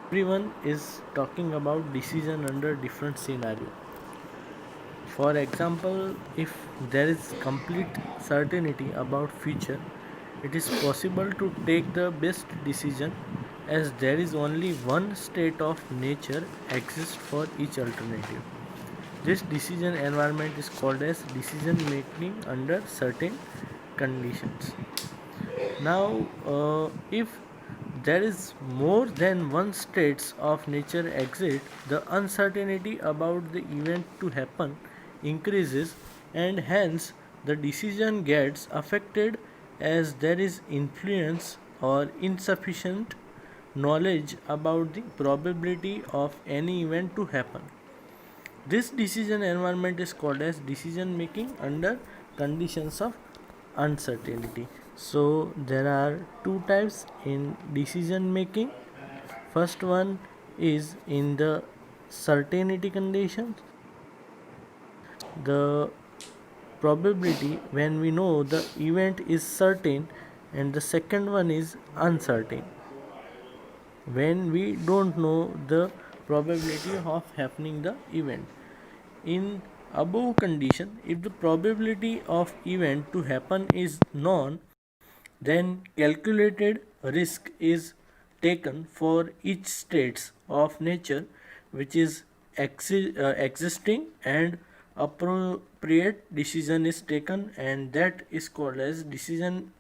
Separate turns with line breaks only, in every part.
Everyone is talking about decision under different scenario. For example, if there is complete certainty about future, it is possible to take the best decision as there is only one state of nature exists for each alternative. This decision environment is called as decision making under certain conditions. Now, if there is more than one states of nature exist, the uncertainty about the event to happen increases, and hence the decision gets affected as there is influence or insufficient knowledge about the probability of any event to happen. This decision environment is called as decision making under conditions of uncertainty. So there are two types in decision making. First one is in the certainty conditions. The probability when we know the event is certain, and the second one is uncertain when we don't know the probability of happening the event. In above condition, if the probability of event to happen is known, then calculated risk is taken for each states of nature which is existing, and appropriate decision is taken, and that is called as decision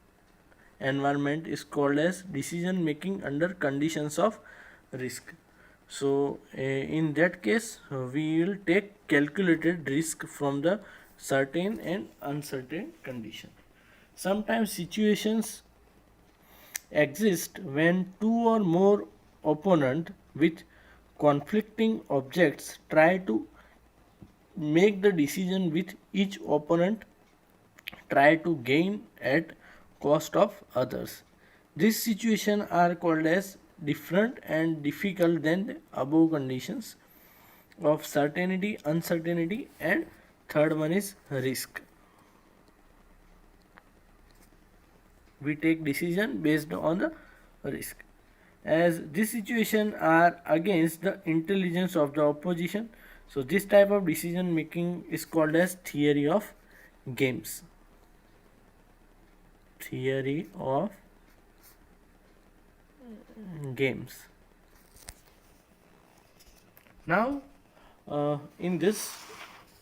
environment is called as decision making under conditions of risk. So in that case we will take calculated risk from the certain and uncertain condition. Sometimes situations exist when two or more opponent with conflicting objects try to make the decision, with each opponent try to gain at cost of others. These situations are called as different and difficult than the above conditions of certainty, uncertainty, and third one is risk. We take decision based on the risk, as this situation are against the intelligence of the opposition. So this type of decision making is called as theory of games. Theory of games. Now in this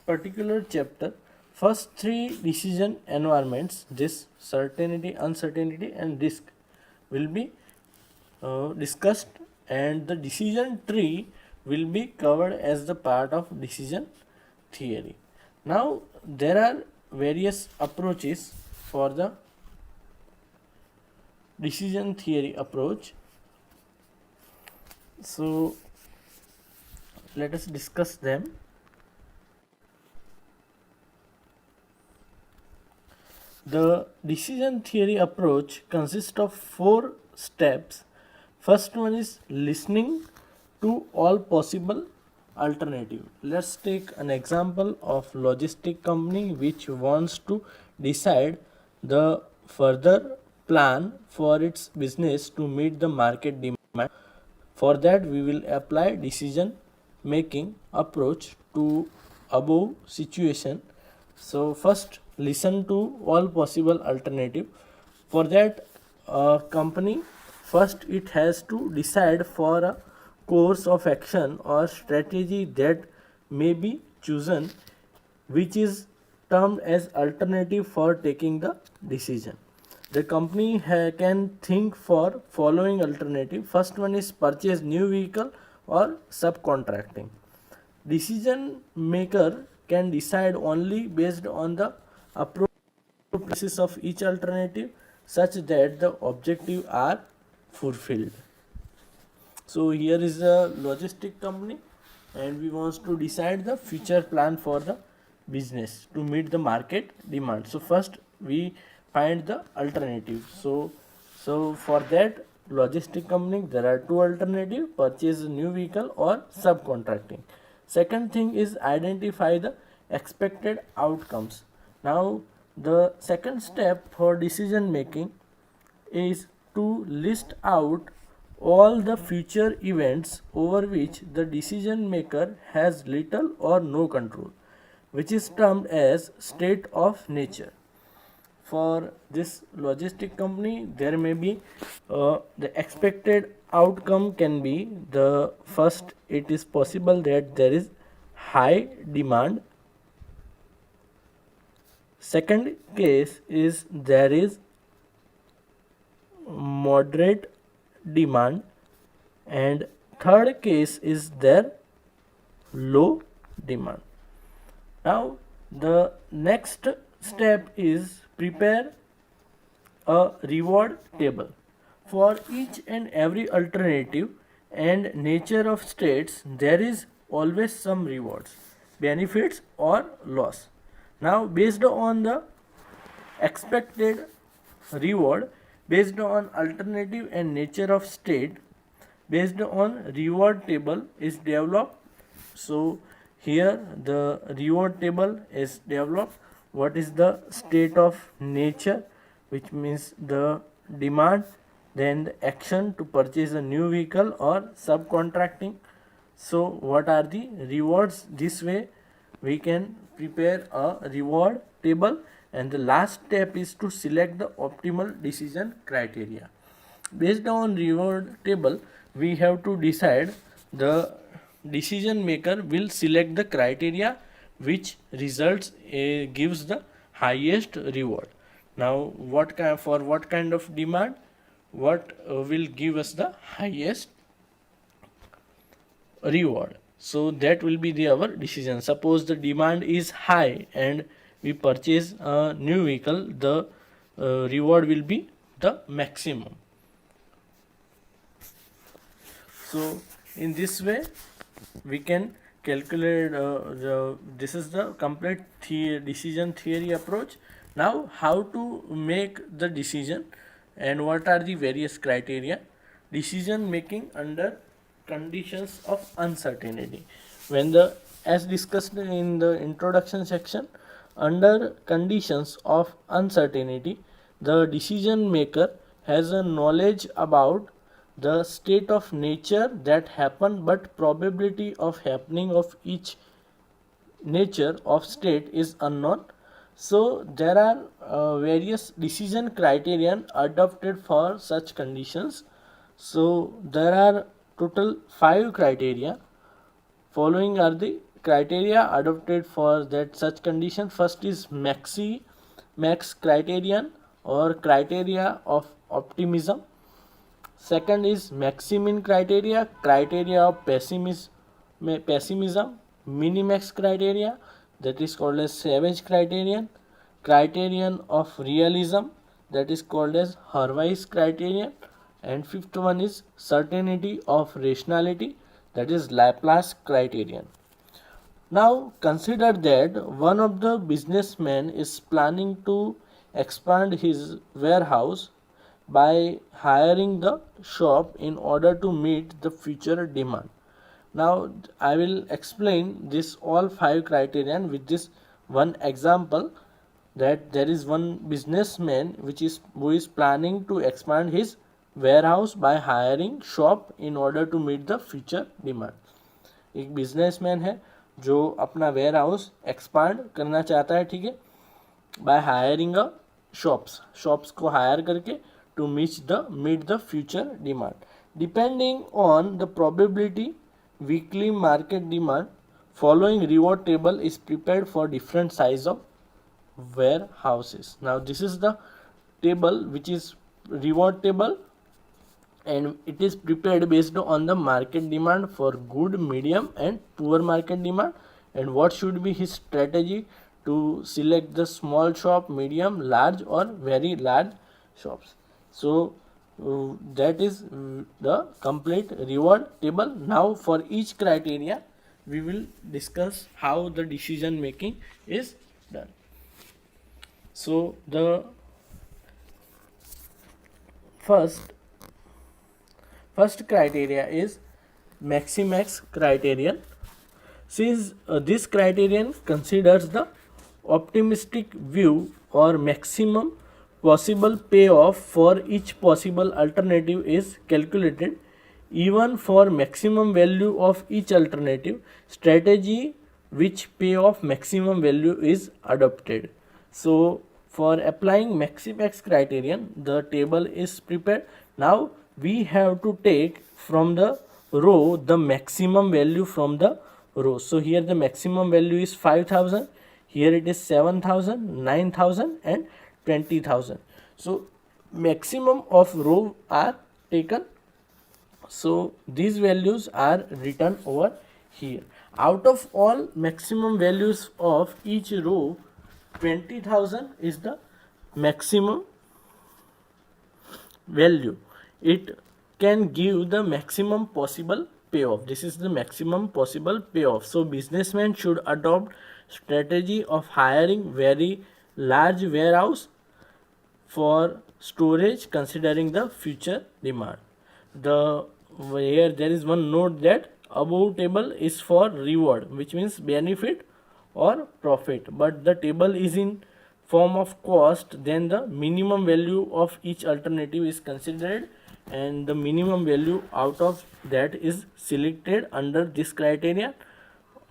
particular chapter, first three decision environments, this certainty, uncertainty, and risk, will be discussed, and the decision tree will be covered as the part of decision theory. Now there are various approaches for the decision theory approach. So let us discuss them. The decision theory approach consists of four steps. First one is listening to all possible alternative. Let's take an example of logistic company which wants to decide the further plan for its business to meet the market demand. For that we will apply decision making approach to above situation. So first listen to all possible alternative. For that company, first it has to decide for a course of action or strategy that may be chosen, which is termed as alternative for taking the decision. The company can think for following alternative. First one is purchase new vehicle or subcontracting. Decision maker can decide only based on the appropriate basis of each alternative such that the objective are fulfilled. So here is a logistic company and we want to decide the future plan for the business to meet the market demand. So first we find the alternative. So for that logistic company there are two alternatives: purchase a new vehicle or subcontracting. Second thing is identify the expected outcomes. Now the second step for decision making is to list out all the future events over which the decision maker has little or no control, which is termed as state of nature. For this logistic company, there may be the expected outcome can be the first, it is possible that there is high demand. Second case is there is moderate demand, and third case is there low demand. Now the next step is prepare a reward table for each and every alternative and nature of states. There is always some rewards, benefits or loss. Now based on the expected reward, based on alternative and nature of state, based on reward table is developed. So here the reward table is developed. What is the state of nature, which means the demand, then the action to purchase a new vehicle or subcontracting. So what are the rewards? This way we can prepare a reward table, and the last step is to select the optimal decision criteria. Based on reward table, we have to decide the decision maker will select the criteria which results gives the highest reward. Now for what kind of demand, what will give us the highest reward? So that will be our decision. Suppose the demand is high and we purchase a new vehicle, the reward will be the maximum. So in this way we can calculate this is the complete decision theory approach. Now how to make the decision and what are the various criteria? Decision making under conditions of uncertainty. When the, as discussed in the introduction section, under conditions of uncertainty, the decision maker has a knowledge about the state of nature that happened, but probability of happening of each nature of state is unknown. So there are various decision criterion adopted for such conditions. So there are total 5 criteria. Following are the criteria adopted for that such condition. First is max criterion or criteria of optimism. Second is maximin criteria, criteria of pessimism, minimax criteria, that is called as Savage criterion, criterion of realism, that is called as Hurwitz criterion, and fifth one is certainty of rationality, that is Laplace criterion. Now consider that one of the businessmen is planning to expand his warehouse by hiring the shop in order to meet the future demand. Now I will explain this all 5 criterion with this one example, that there is one businessman who is planning to expand his warehouse by hiring shop in order to meet the future demand. एक businessman है जो अपना ware house expand करना चाहता है, ठीक है, by hiring a shops को हायर करके to meet the future demand. Depending on the probability weekly market demand, following reward table is prepared for different size of warehouses. Now this is the table which is reward table, and it is prepared based on the market demand for good, medium and poor market demand, and what should be his strategy to select the small shop, medium, large or very large shops. So that is the complete reward table. Now for each criteria we will discuss how the decision making is done. So the first criteria is maximax criterion. Since this criterion considers the optimistic view or maximum possible payoff for each possible alternative is calculated even for maximum value of each alternative, strategy which pay off maximum value is adopted. So for applying maximax criterion, the table is prepared. Now we have to take from the row the maximum value from the row. So here the maximum value is 5000, here it is 7000, 9000 and 20,000. So maximum of row are taken, so these values are written over here. Out of all maximum values of each row, 20,000 is the maximum value. It can give the maximum possible payoff. This is the maximum possible payoff. So businessmen should adopt strategy of hiring very large warehouse for storage considering the future demand. The here there is one note that above table is for reward, which means benefit or profit, but the table is in form of cost, then the minimum value of each alternative is considered and the minimum value out of that is selected under this criteria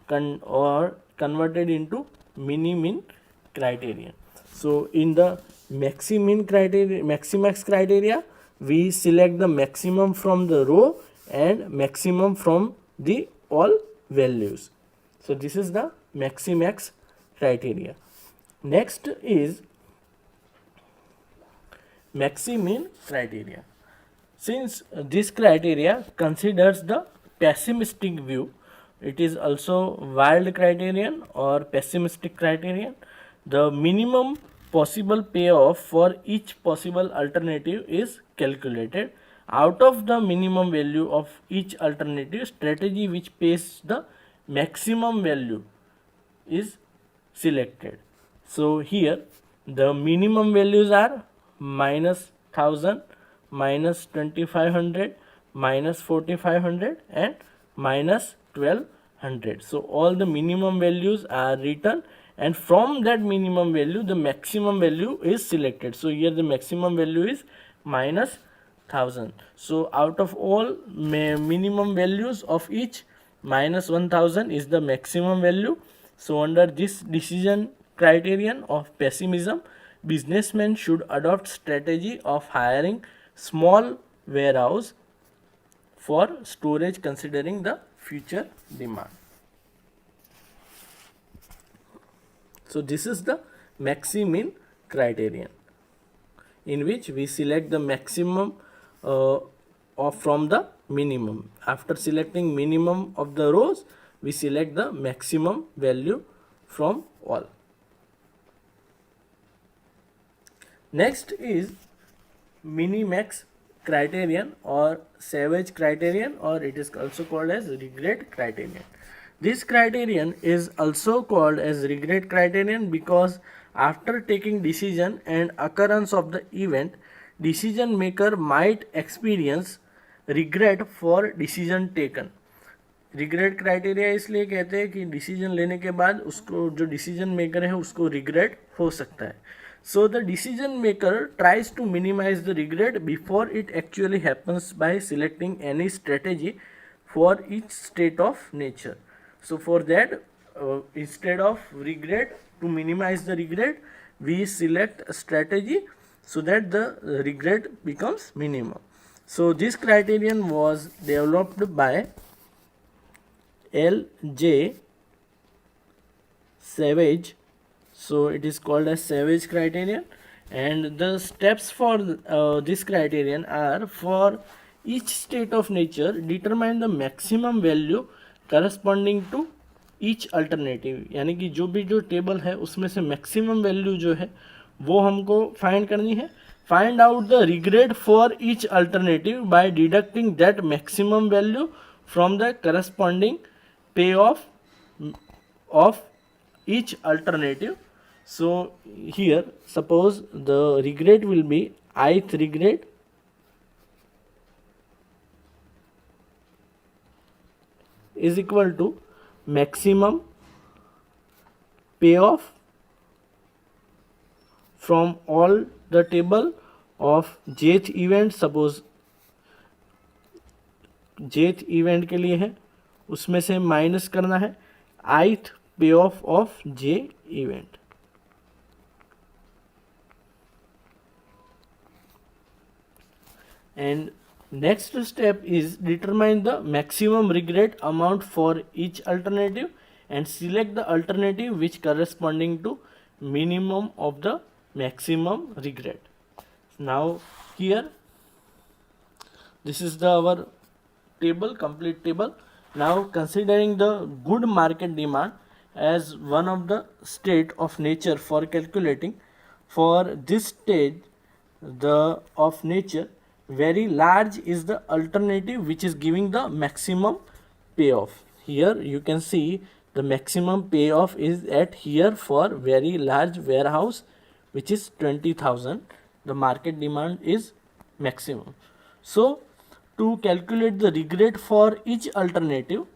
or converted into mini-min criterion. So in the maxi-min criteria, maximax criteria, we select the maximum from the row and maximum from the all values. So this is the maximax criteria. Next is maxi-min criteria. Since this criteria considers the pessimistic view, it is also wild criterion or pessimistic criterion. The minimum possible payoff for each possible alternative is calculated. Out of the minimum value of each alternative, strategy which pays the maximum value is selected. So here the minimum values are minus 1000, minus 2500, minus 4500 and minus 1200. So all the minimum values are written and from that minimum value the maximum value is selected. So here the maximum value is minus 1000. So out of all minimum values of each, minus 1000 is the maximum value. So under this decision criterion of pessimism, businessmen should adopt strategy of hiring small warehouse for storage considering the future demand. So this is the maxi-min criterion in which we select the maximum from the minimum. After selecting minimum of the rows, we select the maximum value from all. Next is minimax criterion or savage criterion, or it is also called as regret criterion. This criterion is also called as regret criterion because after taking decision and occurrence of the event, decision maker might experience regret for decision taken. Regret criteria इसलिए कहते हैं कि decision लेने के बाद उसको जो decision maker है उसको रिग्रेट हो सकता है. So the decision maker tries to minimize the regret before it actually happens by selecting any strategy for each state of nature. So for that, instead of regret, to minimize the regret, we select a strategy so that the regret becomes minimum. So this criterion was developed by L.J. Savage. So it is called as Savage criterion, and the steps for this criterion are: for each state of nature, determine the maximum value corresponding to each alternative. यानी कि जो भी जो table है उसमें से maximum value जो है वो हमको फाइंड करनी है. Find out the regret for each alternative by deducting that maximum value from the corresponding pay off each alternative. So here suppose the regret will be ith regret is equal to maximum payoff from all the table of jth event. Suppose जेथ event के लिए है, उसमें से minus करना है ith पे of J event. And next step is determine the maximum regret amount for each alternative and select the alternative which corresponding to minimum of the maximum regret. Now here this is the our table, complete table. Now considering the good market demand as one of the state of nature for calculating, for this stage the of nature, very large is the alternative which is giving the maximum payoff. Here you can see the maximum payoff is at here for very large warehouse, which is 20,000. The market demand is maximum. So to calculate the regret for each alternative,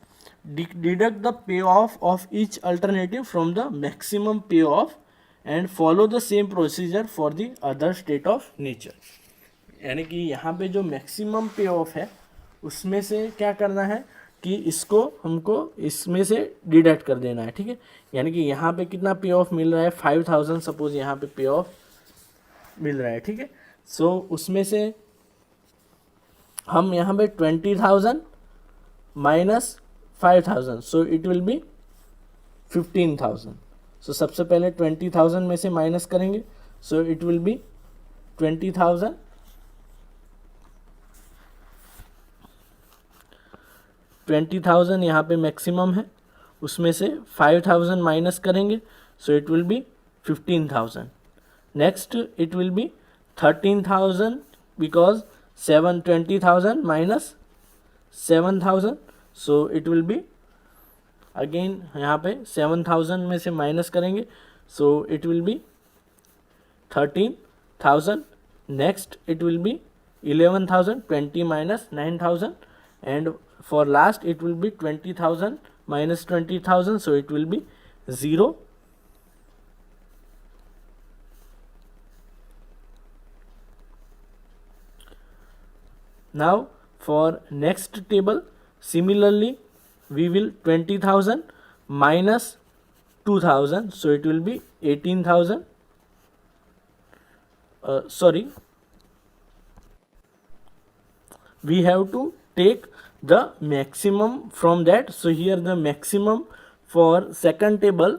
deduct the payoff of each alternative from the maximum payoff and follow the same procedure for the other state of nature. यानी कि यहाँ पे जो maximum पे of है उसमें से क्या करना है कि इसको हमको इसमें से डिडक्ट कर देना है. ठीक है, यानी कि यहाँ पे कितना पे ऑफ मिल रहा है 5,000 सपोज यहाँ पे पे ऑफ मिल रहा है. ठीक है, सो उसमें से हम यहाँ पे 20,000 minus 5,000, so it will be 15,000. सो सबसे पहले 20,000 में से माइनस करेंगे, सो इट विल बी 20,000 20,000 यहाँ पे मैक्सिमम है, उसमें से 5,000 माइनस करेंगे, so it will be 15,000. Next it will be 13,000 because 20,000 minus 7,000, so it will be again यहाँ पे 7,000 में से माइनस करेंगे, so it will be 13,000. Next it will be 11,000, 20 minus 9,000, and for last it will be 20,000 minus 20,000, so it will be 0. Now for next table, similarly we will 20,000 minus 2,000, so it will be 18,000. Sorry, we have to take the maximum from that. So here the maximum for second table,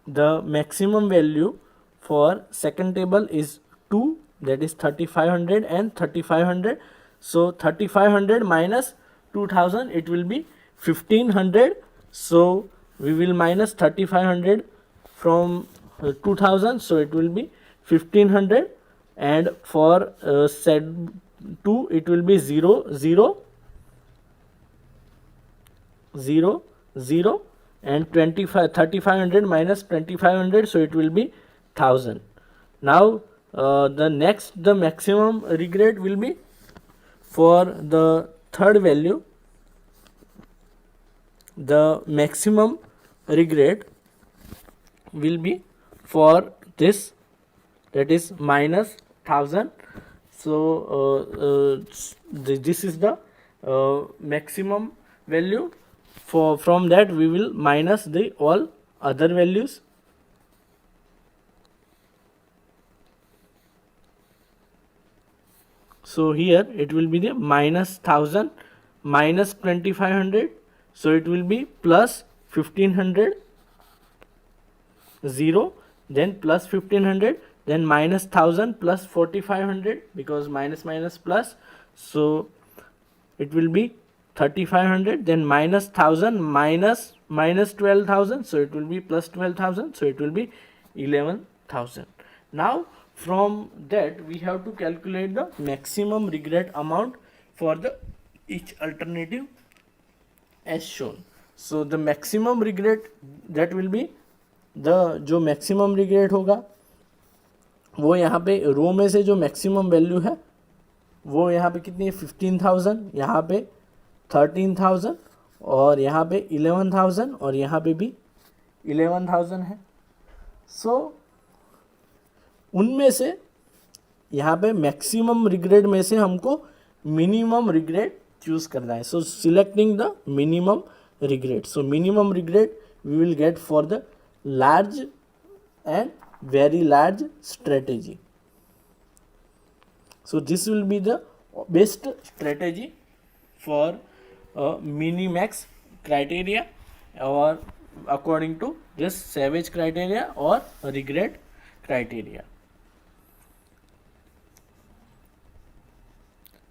the maximum value for second table is 2, that is 3,500 and 3,500. So 3,500 minus 2,000, it will be 1,500. So we will minus 3,500 from 2,000, so it will be 1,500. And for set 2 it will be 0 0 0 0, and 3,500 minus 2,500, so it will be 1,000. Now the maximum regret will be for the third value. The maximum regret will be for this, that is minus 1,000. So this is the maximum value. From that we will minus the all other values. So here it will be the minus 1,000 minus 2,500, so it will be plus 1,500, 0, then plus 1,500, then minus 1,000 plus 4,500, because minus minus plus, so it will be 3,500, then minus 1,000 minus 12,000, so it will be plus 12,000, so it will be 11,000. Now from that we have to calculate the maximum regret amount for the each alternative as shown. So the maximum regret, that will be the जो maximum regret होगा वो यहाँ पे रो में से जो maximum value है वो यहाँ पे कितनी है 15,000, यहाँ पे 13,000 और यहाँ पे 11,000 और यहाँ पे भी 11,000 है. सो उनमें से यहाँ पे मैक्सिमम रिग्रेड में से हमको मिनिमम रिग्रेट चूज करना है. So selecting the minimum regret. So minimum regret we will get for the large and very large strategy. So this will be the best strategy for minimax criteria, or according to this savage criteria or regret criteria.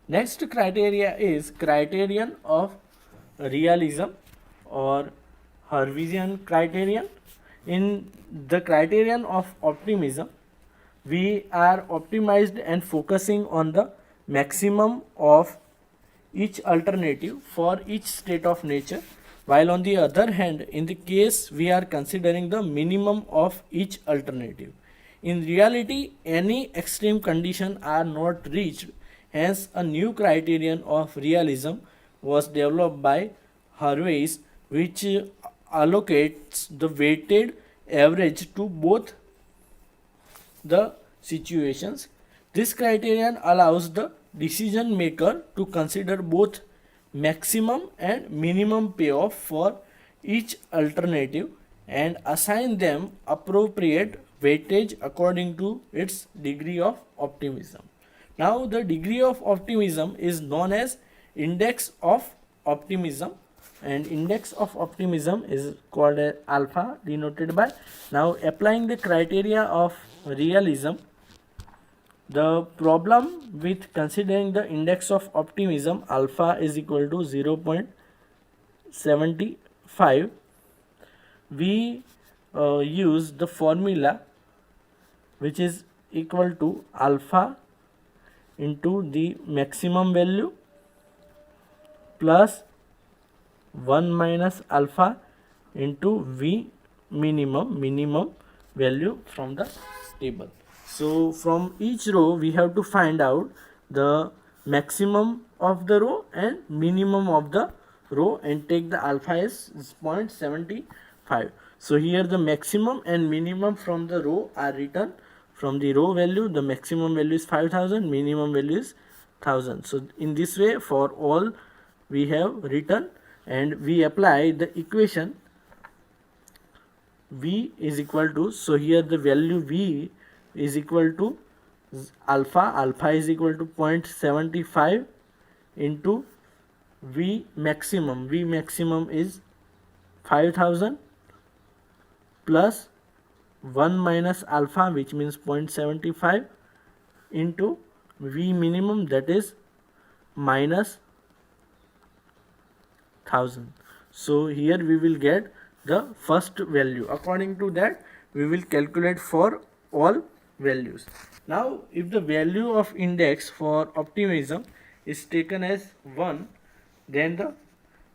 Next criteria is criterion of realism or Hurwitzian criterion. In the criterion of optimism, we are optimized and focusing on the maximum of each alternative for each state of nature, while on the other hand, in the case we are considering the minimum of each alternative. In reality, any extreme condition are not reached, hence a new criterion of realism was developed by Hurwitz, which allocates the weighted average to both the situations. This criterion allows the decision maker to consider both maximum and minimum payoff for each alternative and assign them appropriate weightage according to its degree of optimism. Now, the degree of optimism is known as index of optimism, and index of optimism is called as alpha, denoted by. Now, applying the criteria of realism, the problem with considering the index of optimism alpha is equal to 0.75, we use the formula which is equal to alpha into the maximum value plus 1 minus alpha into V minimum value from the table. So from each row we have to find out the maximum of the row and minimum of the row and take the alpha as 0.75. So here the maximum and minimum from the row are written. From the row value, the maximum value is 5000, minimum value is 1000. So in this way, for all we have written, and we apply the equation V is equal to, so here the value V is equal to alpha is equal to 0.75 into V maximum is 5000 plus 1 minus alpha, which means 0.75 into V minimum, that is minus 1000. So here we will get the first value. According to that, we will calculate for all values. Now, if the value of index for optimism is taken as 1, then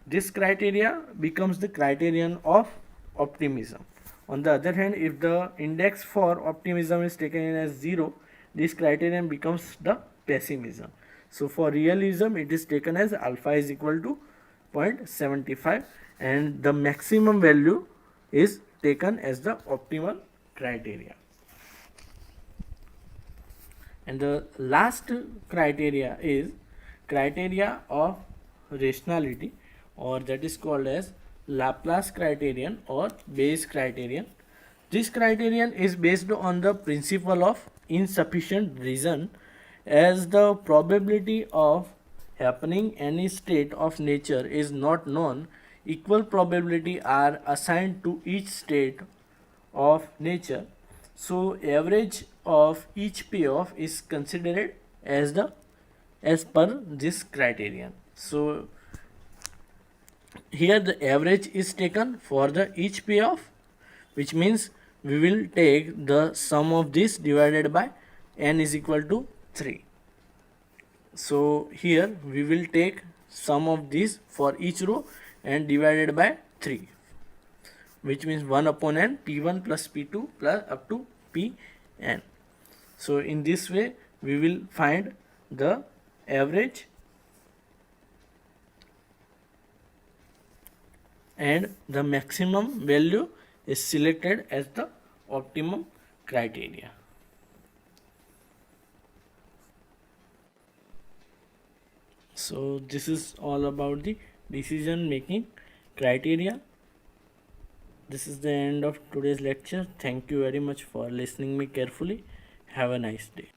this criteria becomes the criterion of optimism. On the other hand, if the index for optimism is taken as 0, this criterion becomes the pessimism. So for realism, it is taken as alpha is equal to 0.75 and the maximum value is taken as the optimal criteria. And the last criteria is criteria of rationality, or that is called as Laplace criterion or Bayes criterion. This criterion is based on the principle of insufficient reason, as the probability of happening any state of nature is not known. Equal probability are assigned to each state of nature. So average of each payoff is considered as per this criterion. So here the average is taken for the each payoff, which means we will take the sum of this divided by n is equal to 3. So here we will take sum of this for each row and divided by 3, which means 1 upon n, p1 plus p2 plus up to pn. So in this way we will find the average and the maximum value is selected as the optimum criteria. So this is all about the decision making criteria. This is the end of today's lecture. Thank you very much for listening me carefully. Have a nice day.